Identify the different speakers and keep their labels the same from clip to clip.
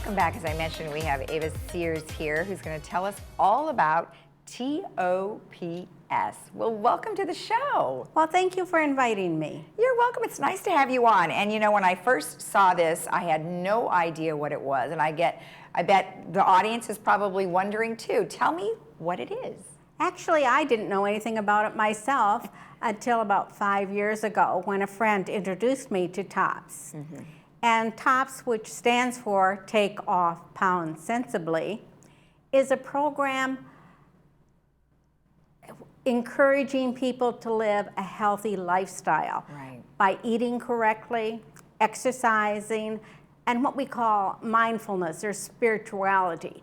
Speaker 1: Welcome back. As I mentioned, we have Ava Sears here who's going to tell us all about TOPS. Well, welcome to the show.
Speaker 2: Well, thank you for inviting me.
Speaker 1: You're welcome. It's nice to have you on. And you know, when I first saw this, I had no idea what it was. And I bet the audience is probably wondering too. Tell me what it is.
Speaker 2: Actually, I didn't know anything about it myself until about 5 years ago when a friend introduced me to TOPS. Mm-hmm. And TOPS, which stands for Take Off Pounds Sensibly, is a program encouraging people to live a healthy lifestyle by eating correctly, exercising, and what we call mindfulness or spirituality.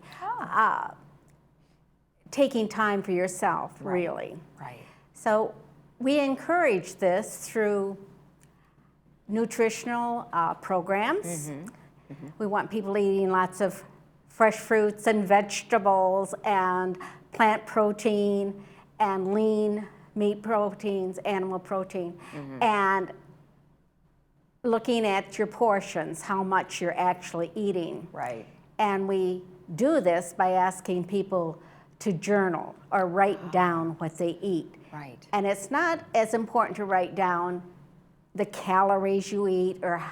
Speaker 2: Taking time for yourself, really.
Speaker 1: Right.
Speaker 2: So we encourage this through nutritional programs. Mm-hmm. Mm-hmm. We want people eating lots of fresh fruits and vegetables and plant protein and lean meat proteins, animal protein, and looking at your portions, how much you're actually eating.
Speaker 1: Right.
Speaker 2: And we do this by asking people to journal or write down what they eat.
Speaker 1: Right.
Speaker 2: And it's not as important to write down the calories you eat or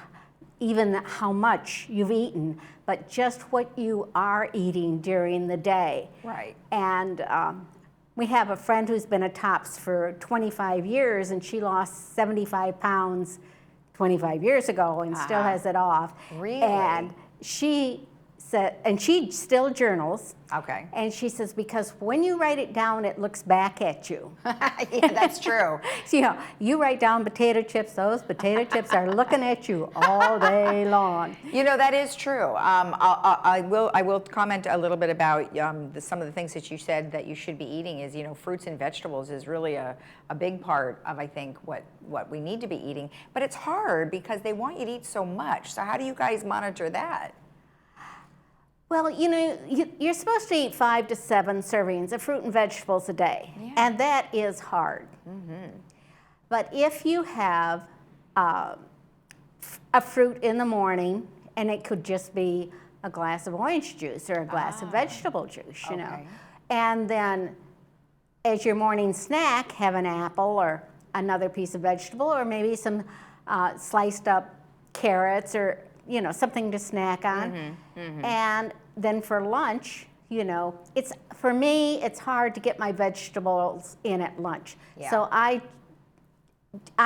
Speaker 2: even how much you've eaten, but just what you are eating during the day.
Speaker 1: Right.
Speaker 2: And we have a friend who's been a TOPS for 25 years, and she lost 75 pounds 25 years ago and still has it off.
Speaker 1: Really?
Speaker 2: And she said, and she still journals.
Speaker 1: Okay.
Speaker 2: And she says, because when you write it down, it looks back at you.
Speaker 1: Yeah, that's true.
Speaker 2: So, you know, you write down potato chips, those potato chips are looking at you all day long.
Speaker 1: You know, that is true. I will comment a little bit about some of the things that you said that you should be eating is, you know, fruits and vegetables is really a big part of, I think, what we need to be eating. But it's hard because they want you to eat so much. So how do you guys monitor that?
Speaker 2: Well, you know, you're supposed to eat 5 to 7 servings of fruit and vegetables a day, and that is hard. Mm-hmm. But if you have a fruit in the morning, and it could just be a glass of orange juice or a glass of vegetable juice, you know, and then as your morning snack, have an apple or another piece of vegetable or maybe some sliced up carrots or, you know, something to snack on. Mm-hmm. Mm-hmm. And then for lunch, you know, for me, it's hard to get my vegetables in at lunch. Yeah. So I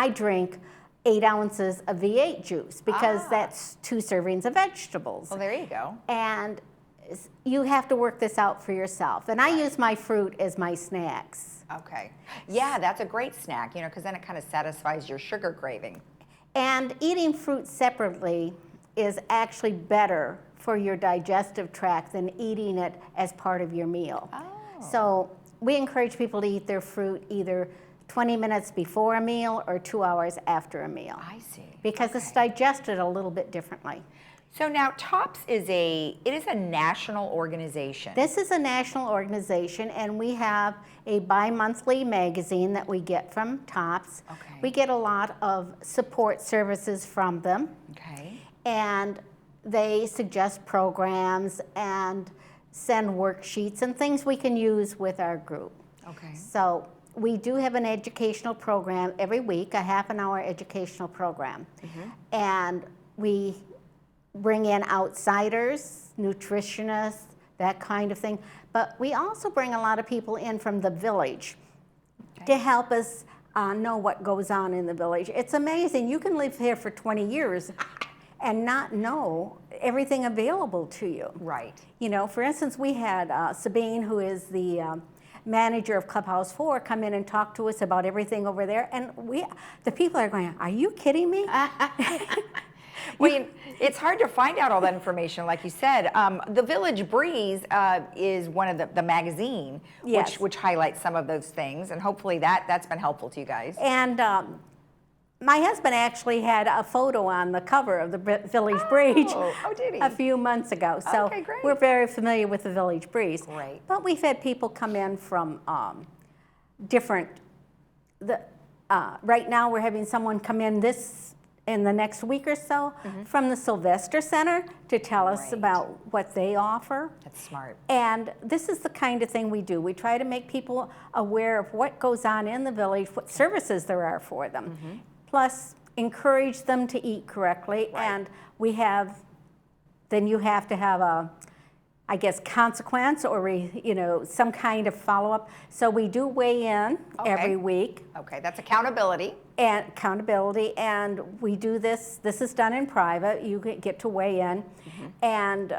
Speaker 2: drink 8 ounces of V8 juice because that's 2 servings of vegetables.
Speaker 1: Well, there you go.
Speaker 2: And you have to work this out for yourself. And I use my fruit as my snacks.
Speaker 1: Okay. Yeah, that's a great snack, you know, because then it kind of satisfies your sugar craving.
Speaker 2: And eating fruit separately is actually better for your digestive tract than eating it as part of your meal. Oh. So we encourage people to eat their fruit either 20 minutes before a meal or 2 hours after a meal.
Speaker 1: I see.
Speaker 2: Because it's digested a little bit differently.
Speaker 1: So now TOPS is a national organization.
Speaker 2: This is a national organization, and we have a bi-monthly magazine that we get from TOPS. Okay. We get a lot of support services from them. Okay. And they suggest programs and send worksheets and things we can use with our group. Okay. So we do have an educational program every week, a half-an-hour educational program. Mm-hmm. And we bring in outsiders, nutritionists, that kind of thing. But we also bring a lot of people in from the village to help us know what goes on in the village. It's amazing. You can live here for 20 years and not know everything available to you.
Speaker 1: Right.
Speaker 2: You know, for instance, we had Sabine, who is the manager of Clubhouse 4, come in and talk to us about everything over there. And the people are going, are you kidding me?
Speaker 1: Well, it's hard to find out all that information, like you said. The Village Breeze is one of the magazine, which highlights some of those things, and hopefully that's been helpful to you guys.
Speaker 2: And my husband actually had a photo on the cover of the Village Breeze
Speaker 1: did he?
Speaker 2: a few months ago. So
Speaker 1: okay, great.
Speaker 2: We're very familiar with the Village Breeze.
Speaker 1: Great.
Speaker 2: But we've had people come in from different. Right now we're having someone come in this in the next week or so from the Sylvester Center to tell us about what they offer.
Speaker 1: That's smart.
Speaker 2: And this is the kind of thing we do. We try to make people aware of what goes on in the village, what services there are for them, plus encourage them to eat correctly. And we have, then you have to have a, I guess, consequence or, you know, some kind of follow-up. So we do weigh in every week.
Speaker 1: Okay, that's accountability.
Speaker 2: And accountability, and we do this, this is done in private, you get to weigh in, and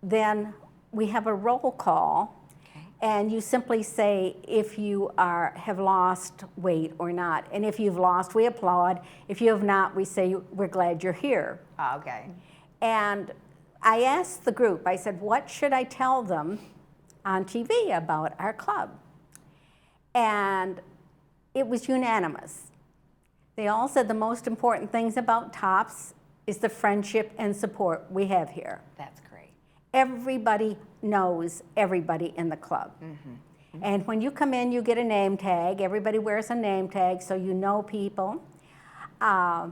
Speaker 2: then we have a roll call, and you simply say if you have lost weight or not, and if you've lost, we applaud. If you have not, we say we're glad you're here.
Speaker 1: Okay.
Speaker 2: And I asked the group, I said, what should I tell them on TV about our club? And it was unanimous. They all said the most important things about TOPS is the friendship and support we have here.
Speaker 1: That's great.
Speaker 2: Everybody knows everybody in the club. And when you come in, you get a name tag. Everybody wears a name tag, so you know people. I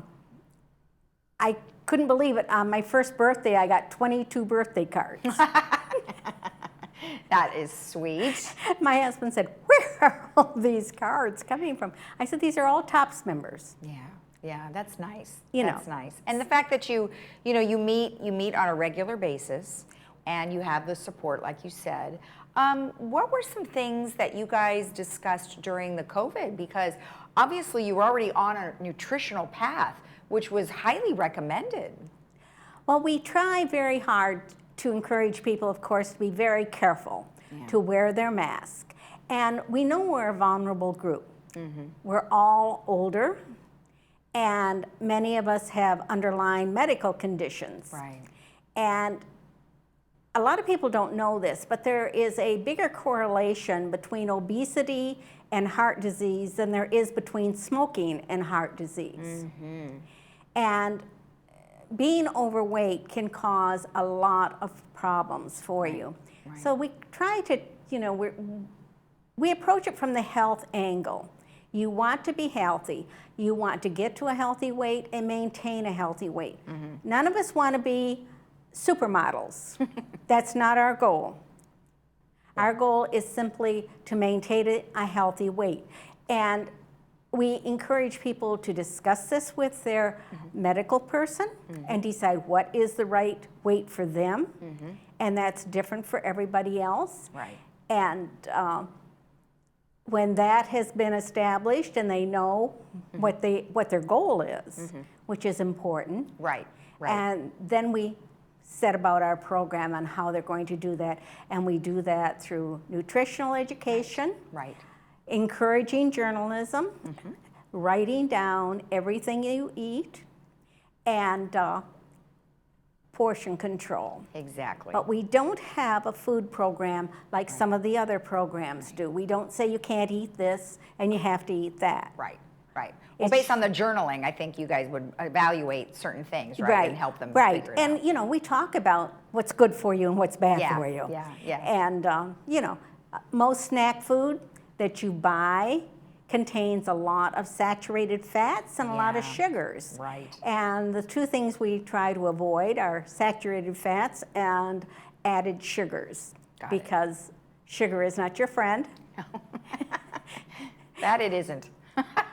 Speaker 2: couldn't believe it. On my first birthday, I got 22 birthday cards.
Speaker 1: That is sweet.
Speaker 2: My husband said, where are all these cards coming from? I said, these are all TOPS members.
Speaker 1: Yeah, that's nice.
Speaker 2: That's
Speaker 1: nice. And the fact that you meet on a regular basis and you have the support, like you said. What were some things that you guys discussed during the COVID? Because obviously you were already on a nutritional path, which was highly recommended.
Speaker 2: Well, we try very hard to encourage people, of course, to be very careful, to wear their mask. And we know we're a vulnerable group. We're all older, and many of us have underlying medical conditions. And a lot of people don't know this, but there is a bigger correlation between obesity and heart disease than there is between smoking and heart disease. And being overweight can cause a lot of problems for you. So we try to, you know, we approach it from the health angle. You want to be healthy. You want to get to a healthy weight and maintain a healthy weight. None of us want to be supermodels. That's not our goal. Our goal is simply to maintain a healthy weight. And we encourage people to discuss this with their medical person and decide what is the right weight for them. And that's different for everybody else. And when that has been established and they know what their goal is, which is important. And then we set about our program on how they're going to do that. And we do that through nutritional education, encouraging journalism, writing down everything you eat, and portion control. But we don't have a food program like some of the other programs do. We don't say you can't eat this and you have to eat that.
Speaker 1: Well, based on the journaling, I think you guys would evaluate certain things, and help them figure it out.
Speaker 2: And you know, we talk about what's good for you and what's bad for you. And you know, most snack food that you buy contains a lot of saturated fats and a lot of sugars. And the two things we try to avoid are saturated fats and added sugars, because sugar is not your friend.
Speaker 1: That it isn't.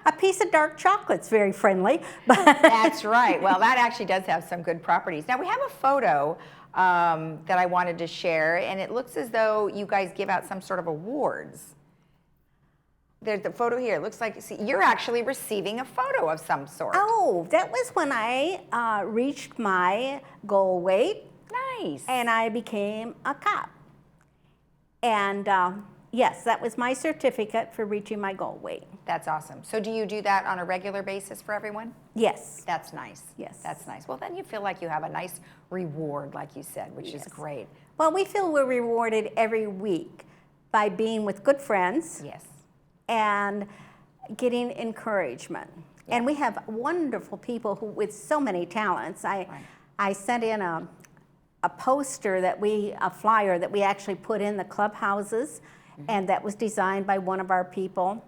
Speaker 2: A piece of dark chocolate's very friendly.
Speaker 1: That's right. Well, that actually does have some good properties. Now, we have a photo that I wanted to share, and it looks as though you guys give out some sort of awards. There's the photo here. It looks like, see, you're actually receiving a photo of some sort.
Speaker 2: Oh, that was when I reached my goal weight.
Speaker 1: Nice.
Speaker 2: And I became a cop. And yes, that was my certificate for reaching my goal weight.
Speaker 1: That's awesome. So do you do that on a regular basis for everyone?
Speaker 2: Yes.
Speaker 1: That's nice.
Speaker 2: Yes.
Speaker 1: That's nice. Well, then you feel like you have a nice reward, like you said, which is great.
Speaker 2: Well, we feel we're rewarded every week by being with good friends. And getting encouragement. And we have wonderful people with so many talents. I sent in a poster a flyer that we actually put in the clubhouses, and that was designed by one of our people.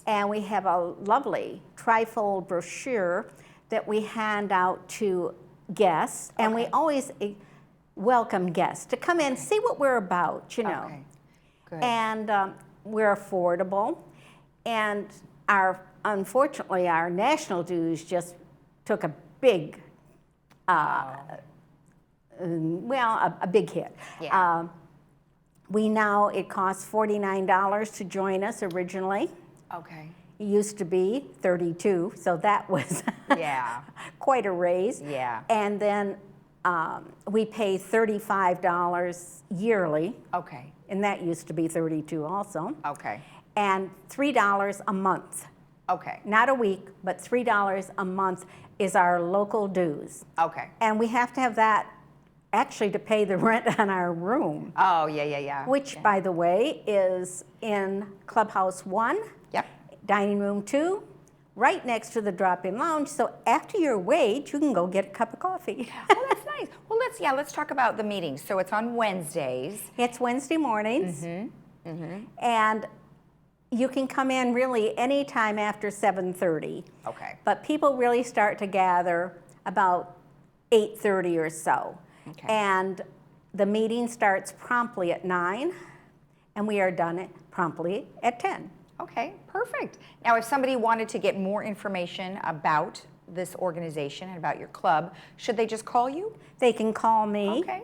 Speaker 2: And we have a lovely trifold brochure that we hand out to guests, and we always welcome guests to come in, see what we're about, you know.
Speaker 1: Okay, good.
Speaker 2: And we're affordable, and unfortunately our national dues just took a big, a big hit.
Speaker 1: Yeah.
Speaker 2: It costs $49 to join us originally.
Speaker 1: Okay.
Speaker 2: It used to be $32, so that was
Speaker 1: Yeah.
Speaker 2: quite a raise.
Speaker 1: Yeah.
Speaker 2: And then we pay $35 yearly,
Speaker 1: Okay.
Speaker 2: and that used to be $32 also.
Speaker 1: Okay.
Speaker 2: And $3 a month.
Speaker 1: Okay.
Speaker 2: Not a week, but $3 a month is our local dues.
Speaker 1: Okay.
Speaker 2: And we have to have that actually to pay the rent on our room,
Speaker 1: Oh, yeah.
Speaker 2: which,
Speaker 1: Yeah.
Speaker 2: by the way, is in Clubhouse 1,
Speaker 1: Yep.
Speaker 2: Dining Room 2, right next to the drop-in lounge. So after your wait, you can go get a cup of coffee.
Speaker 1: Oh, that's nice. Well, let's talk about the meetings. So it's on Wednesdays.
Speaker 2: It's Wednesday mornings, and you can come in really anytime after 7:30.
Speaker 1: Okay.
Speaker 2: But people really start to gather about 8:30 or so.
Speaker 1: Okay.
Speaker 2: And the meeting starts promptly at 9, and we are done promptly at 10.
Speaker 1: Okay, perfect. Now, if somebody wanted to get more information about this organization and about your club, should they just call you?
Speaker 2: They can call me.
Speaker 1: Okay,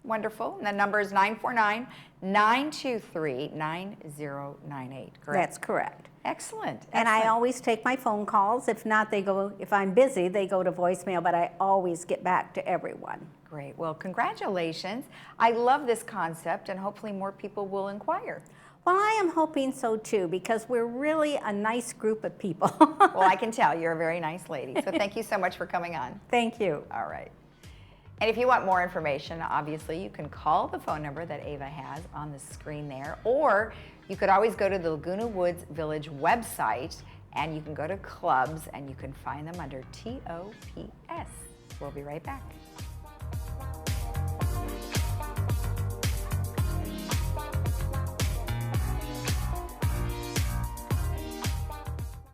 Speaker 1: wonderful. And the number is 949-923-9098, correct?
Speaker 2: That's correct.
Speaker 1: Excellent.
Speaker 2: And I
Speaker 1: excellent.
Speaker 2: always take my phone calls. If not, if I'm busy, they go to voicemail, but I always get back to everyone.
Speaker 1: Great. Well, congratulations. I love this concept, and hopefully more people will inquire.
Speaker 2: Well, I am hoping so too, because we're really a nice group of people.
Speaker 1: Well, I can tell you're a very nice lady. So thank you so much for coming on.
Speaker 2: Thank you.
Speaker 1: All right. And if you want more information, obviously, you can call the phone number that Ava has on the screen there, or you could always go to the Laguna Woods Village website, and you can go to clubs, and you can find them under TOPS. We'll be right back.